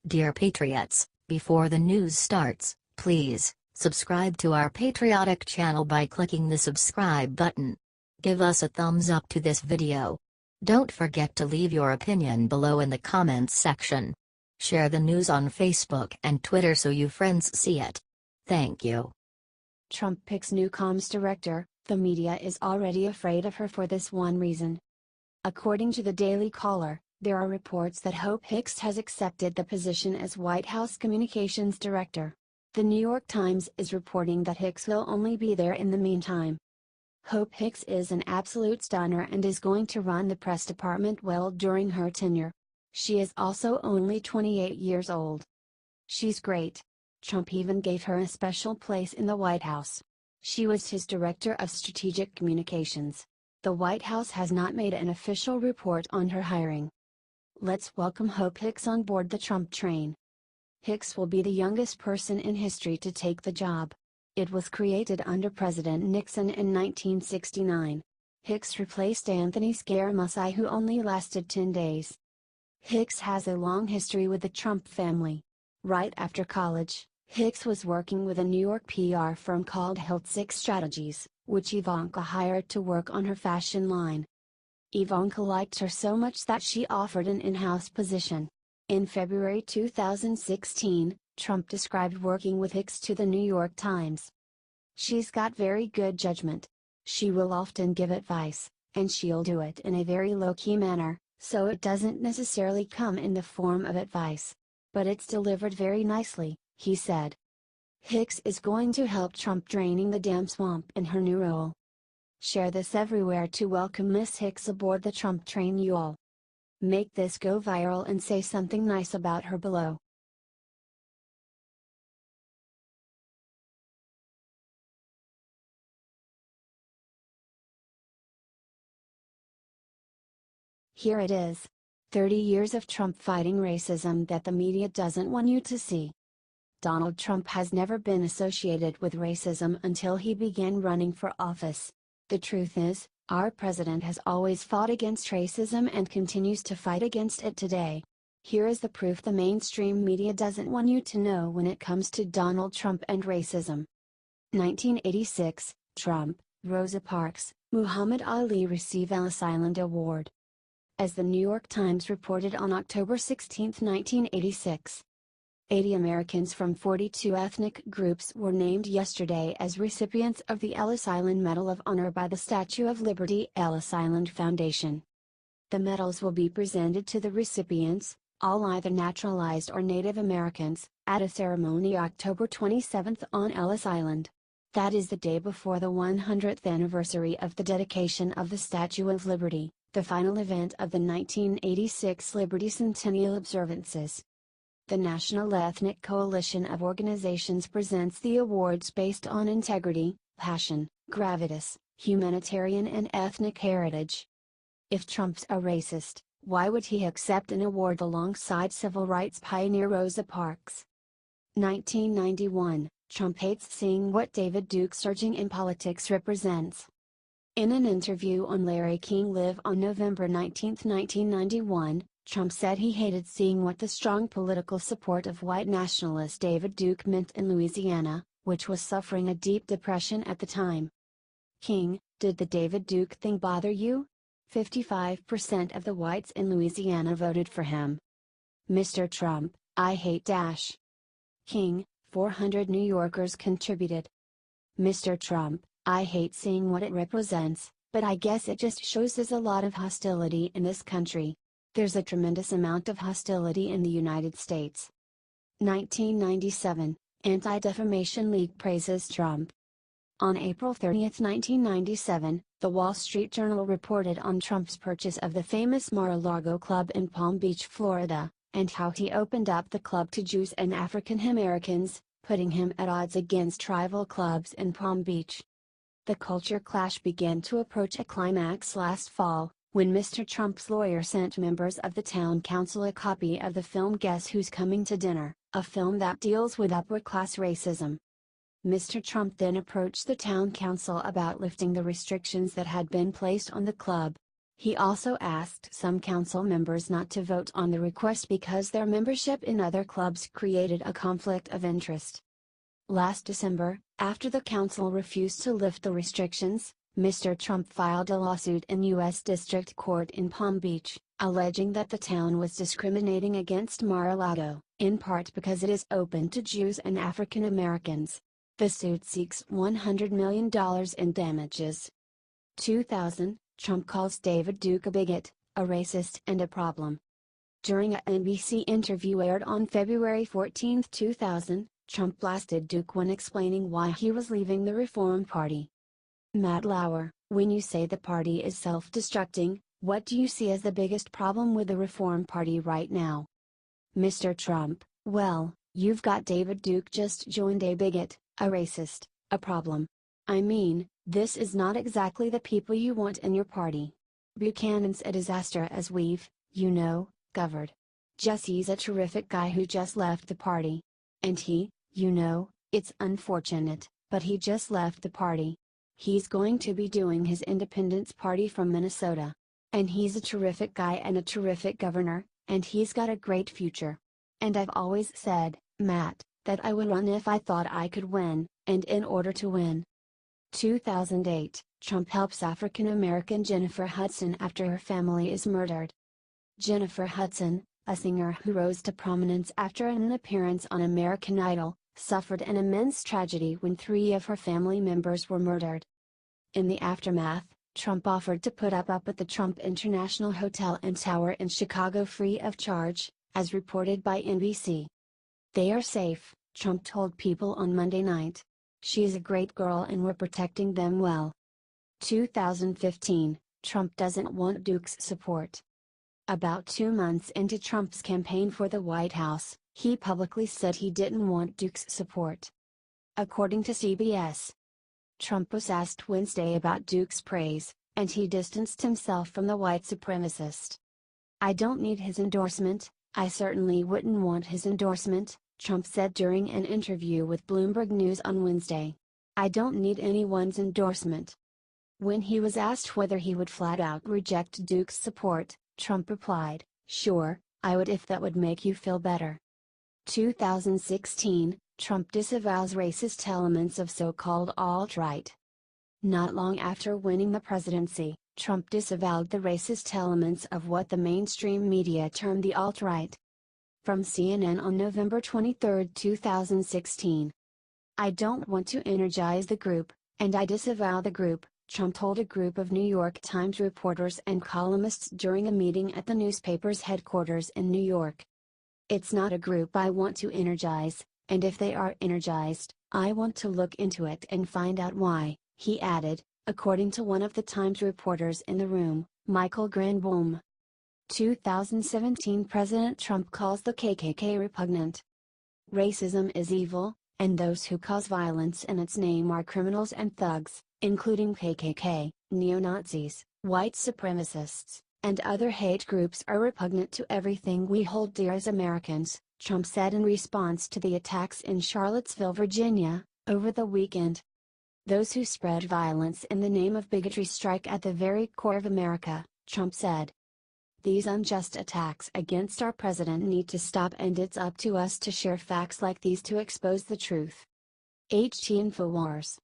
Dear Patriots, before the news starts, please subscribe to our patriotic channel by clicking the subscribe button. Give us a thumbs up to this video. Don't forget to leave your opinion below in the comments section. Share the news on Facebook and Twitter so you friends see it. Thank you. Trump picks new comms director. The media is already afraid of her for this one reason. According to the Daily Caller, there are reports that Hope Hicks has accepted the position as White House Communications Director. The New York Times is reporting that Hicks will only be there in the meantime. Hope Hicks is an absolute stunner and is going to run the press department well during her tenure. She is also only 28 years old. She's great. Trump even gave her a special place in the White House. She was his Director of Strategic Communications. The White House has not made an official report on her hiring. Let's welcome Hope Hicks on board the Trump train. Hicks will be the youngest person in history to take the job. It was created under President Nixon in 1969. Hicks replaced Anthony Scaramucci, who only lasted 10 days. Hicks has a long history with the Trump family. Right after college, Hicks was working with a New York PR firm called Hope Hicks Strategies, which Ivanka hired to work on her fashion line. Ivanka liked her so much that she offered an in-house position. In February 2016, Trump described working with Hicks to the New York Times. She's got very good judgment. She will often give advice, and she'll do it in a very low-key manner, so it doesn't necessarily come in the form of advice. But it's delivered very nicely, he said. Hicks is going to help Trump draining the damn swamp in her new role. Share this everywhere to welcome Miss Hicks aboard the Trump train, you all. Make this go viral and say something nice about her below. Here it is. 30 years of Trump fighting racism that the media doesn't want you to see. Donald Trump has never been associated with racism until he began running for office. The truth is, our president has always fought against racism and continues to fight against it today. Here is the proof the mainstream media doesn't want you to know when it comes to Donald Trump and racism. 1986, Trump, Rosa Parks, Muhammad Ali receive Ellis Island Award. As the New York Times reported on October 16, 1986, 80 Americans from 42 ethnic groups were named yesterday as recipients of the Ellis Island Medal of Honor by the Statue of Liberty Ellis Island Foundation. The medals will be presented to the recipients, all either naturalized or Native Americans, at a ceremony October 27 on Ellis Island. That is the day before the 100th anniversary of the dedication of the Statue of Liberty, the final event of the 1986 Liberty Centennial observances. The National Ethnic Coalition of Organizations presents the awards based on integrity, passion, gravitas, humanitarian and ethnic heritage. If Trump's a racist, why would he accept an award alongside civil rights pioneer Rosa Parks? 1991, Trump hates seeing what David Duke surging in politics represents. In an interview on Larry King Live on November 19, 1991, Trump said he hated seeing what the strong political support of white nationalist David Duke meant in Louisiana, which was suffering a deep depression at the time. King, did the David Duke thing bother you? 55% of the whites in Louisiana voted for him. Mr. Trump, I hate dash. King, 400 New Yorkers contributed. Mr. Trump, I hate seeing what it represents, but I guess it just shows there's a lot of hostility in this country. There's a tremendous amount of hostility in the United States. 1997, Anti-Defamation League praises Trump. On April 30, 1997, the Wall Street Journal reported on Trump's purchase of the famous Mar-a-Lago Club in Palm Beach, Florida, and how he opened up the club to Jews and African Americans, putting him at odds against rival clubs in Palm Beach. The culture clash began to approach a climax last fall, when Mr. Trump's lawyer sent members of the town council a copy of the film Guess Who's Coming to Dinner, a film that deals with upper-class racism. Mr. Trump then approached the town council about lifting the restrictions that had been placed on the club. He also asked some council members not to vote on the request because their membership in other clubs created a conflict of interest. Last December, after the council refused to lift the restrictions, Mr. Trump filed a lawsuit in U.S. District Court in Palm Beach, alleging that the town was discriminating against Mar-a-Lago, in part because it is open to Jews and African Americans. The suit seeks $100 million in damages. 2000, Trump calls David Duke a bigot, a racist and a problem. During a NBC interview aired on February 14, 2000, Trump blasted Duke when explaining why he was leaving the Reform Party. Matt Lauer, when you say the party is self-destructing, what do you see as the biggest problem with the Reform Party right now? Mr. Trump, well, you've got David Duke just joined a bigot, a racist, a problem. I mean, this is not exactly the people you want in your party. Buchanan's a disaster as we've, covered. Jesse's a terrific guy who just left the party. And he, it's unfortunate, but he just left the party. He's going to be doing his Independence Party from Minnesota. And he's a terrific guy and a terrific governor, and he's got a great future. And I've always said, Matt, that I would run if I thought I could win, and in order to win. 2008, Trump helps African American Jennifer Hudson after her family is murdered. Jennifer Hudson, a singer who rose to prominence after an appearance on American Idol, suffered an immense tragedy when 3 of her family members were murdered. In the aftermath, Trump offered to put up at the Trump International Hotel and Tower in Chicago free of charge, as reported by NBC. They are safe, Trump told People on Monday night. She's a great girl and we're protecting them well. 2015, Trump doesn't want Duke's support. About 2 months into Trump's campaign for the White House, he publicly said he didn't want Duke's support. According to CBS, Trump was asked Wednesday about Duke's praise, and he distanced himself from the white supremacist. I don't need his endorsement, I certainly wouldn't want his endorsement, Trump said during an interview with Bloomberg News on Wednesday. I don't need anyone's endorsement. When he was asked whether he would flat out reject Duke's support, Trump replied, "Sure, I would if that would make you feel better." 2016, Trump disavows racist elements of so-called alt-right. Not long after winning the presidency, Trump disavowed the racist elements of what the mainstream media termed the alt-right. From CNN on November 23, 2016. I don't want to energize the group, and I disavow the group, Trump told a group of New York Times reporters and columnists during a meeting at the newspaper's headquarters in New York. It's not a group I want to energize, and if they are energized, I want to look into it and find out why, he added, according to one of the Times reporters in the room, Michael Granboom. 2017 President Trump calls the KKK repugnant. Racism is evil, and those who cause violence in its name are criminals and thugs, including KKK, neo-Nazis, white supremacists, and other hate groups are repugnant to everything we hold dear as Americans, Trump said in response to the attacks in Charlottesville, Virginia, over the weekend. Those who spread violence in the name of bigotry strike at the very core of America, Trump said. These unjust attacks against our president need to stop, and it's up to us to share facts like these to expose the truth. HT Infowars.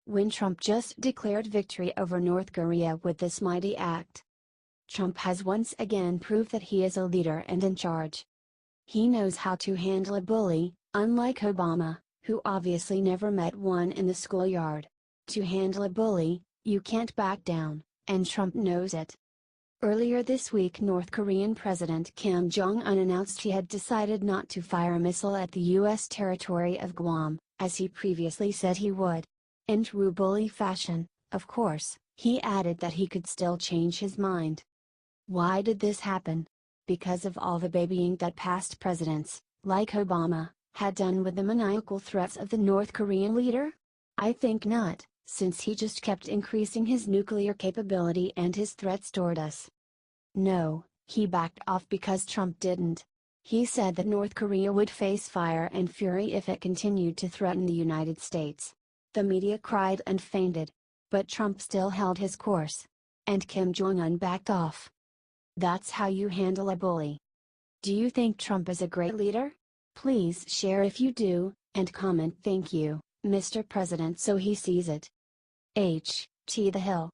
When Trump just declared victory over North Korea with this mighty act, Trump has once again proved that he is a leader and in charge. He knows how to handle a bully, unlike Obama, who obviously never met one in the schoolyard. To handle a bully, you can't back down, and Trump knows it. Earlier this week, North Korean President Kim Jong-un announced he had decided not to fire a missile at the U.S. territory of Guam, as he previously said he would. In true bully fashion, of course, he added that he could still change his mind. Why did this happen? Because of all the babying that past presidents, like Obama, had done with the maniacal threats of the North Korean leader? I think not, since he just kept increasing his nuclear capability and his threats toward us. No, he backed off because Trump didn't. He said that North Korea would face fire and fury if it continued to threaten the United States. The media cried and fainted. But Trump still held his course. And Kim Jong-un backed off. That's how you handle a bully. Do you think Trump is a great leader? Please share if you do, and comment "Thank you, Mr. President" so he sees it. H.T. The Hill.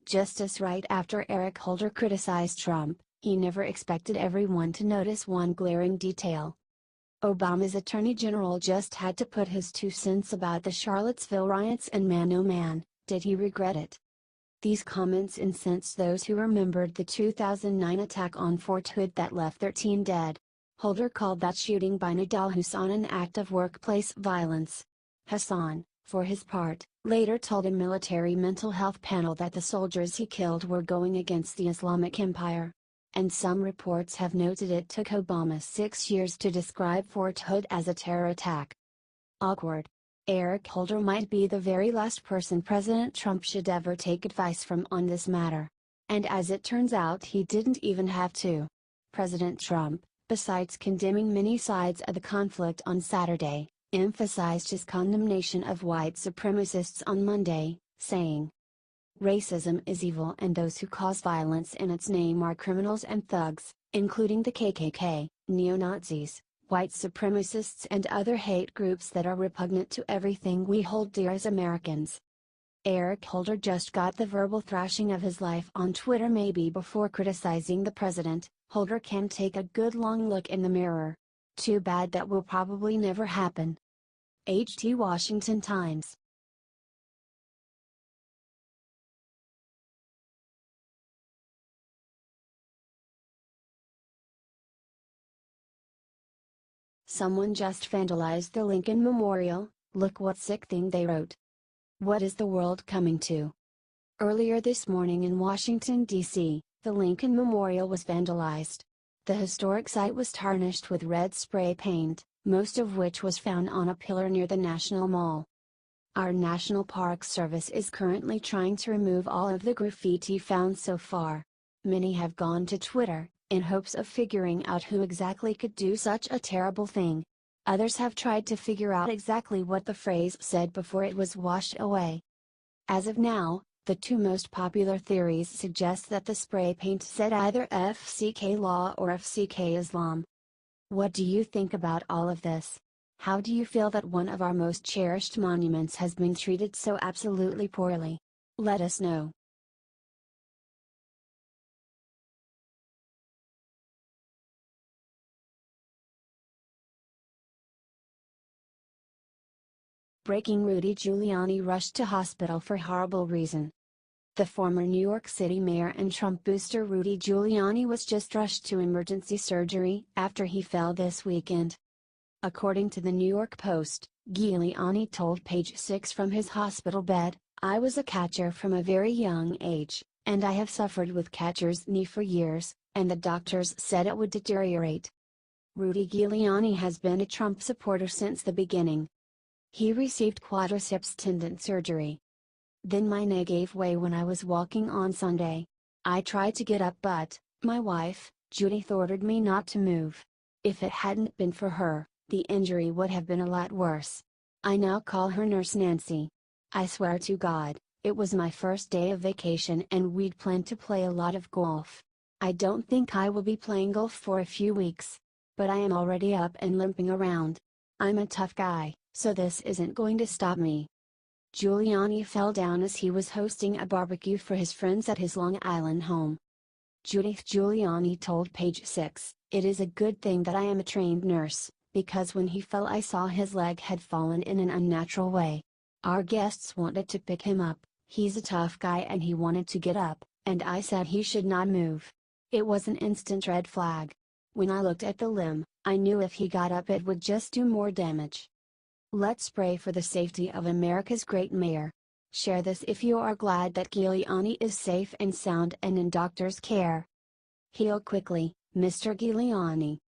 Just as right after Eric Holder criticized Trump, he never expected everyone to notice one glaring detail. Obama's Attorney General just had to put his 2 cents about the Charlottesville riots, and man oh man, did he regret it. These comments incensed those who remembered the 2009 attack on Fort Hood that left 13 dead. Holder called that shooting by Nidal Hasan an act of workplace violence. Hasan, for his part, later told a military mental health panel that the soldiers he killed were going against the Islamic Empire. And some reports have noted it took Obama 6 years to describe Fort Hood as a terror attack. Awkward. Eric Holder might be the very last person President Trump should ever take advice from on this matter. And as it turns out, he didn't even have to. President Trump, besides condemning many sides of the conflict on Saturday, emphasized his condemnation of white supremacists on Monday, saying, "Racism is evil and those who cause violence in its name are criminals and thugs, including the KKK, neo-Nazis, white supremacists and other hate groups that are repugnant to everything we hold dear as Americans." Eric Holder just got the verbal thrashing of his life on Twitter. Maybe before criticizing the president, Holder can take a good long look in the mirror. Too bad that will probably never happen. H.T. Washington Times. Someone just vandalized the Lincoln Memorial, look what sick thing they wrote. What is the world coming to? Earlier this morning in Washington, D.C., the Lincoln Memorial was vandalized. The historic site was tarnished with red spray paint, most of which was found on a pillar near the National Mall. Our National Park Service is currently trying to remove all of the graffiti found so far. Many have gone to Twitter, in hopes of figuring out who exactly could do such a terrible thing. Others have tried to figure out exactly what the phrase said before it was washed away. As of now, the 2 most popular theories suggest that the spray paint said either FCK Law or FCK Islam. What do you think about all of this? How do you feel that one of our most cherished monuments has been treated so absolutely poorly? Let us know. Breaking: Rudy Giuliani rushed to hospital for horrible reason. The former New York City mayor and Trump booster Rudy Giuliani was just rushed to emergency surgery after he fell this weekend. According to the New York Post, Giuliani told Page 6 from his hospital bed, "I was a catcher from a very young age, and I have suffered with catcher's knee for years, and the doctors said it would deteriorate." Rudy Giuliani has been a Trump supporter since the beginning. He received quadriceps tendon surgery. "Then my knee gave way when I was walking on Sunday. I tried to get up, but my wife, Judith, ordered me not to move. If it hadn't been for her, the injury would have been a lot worse. I now call her Nurse Nancy. I swear to God, it was my first day of vacation and we'd planned to play a lot of golf. I don't think I will be playing golf for a few weeks. But I am already up and limping around. I'm a tough guy, so this isn't going to stop me." Giuliani fell down as he was hosting a barbecue for his friends at his Long Island home. Judith Giuliani told Page 6, "It is a good thing that I am a trained nurse, because when he fell I saw his leg had fallen in an unnatural way. Our guests wanted to pick him up, he's a tough guy and he wanted to get up, and I said he should not move. It was an instant red flag. When I looked at the limb, I knew if he got up it would just do more damage." Let's pray for the safety of America's great mayor. Share this if you are glad that Giuliani is safe and sound and in doctor's care. Heal quickly, Mr. Giuliani.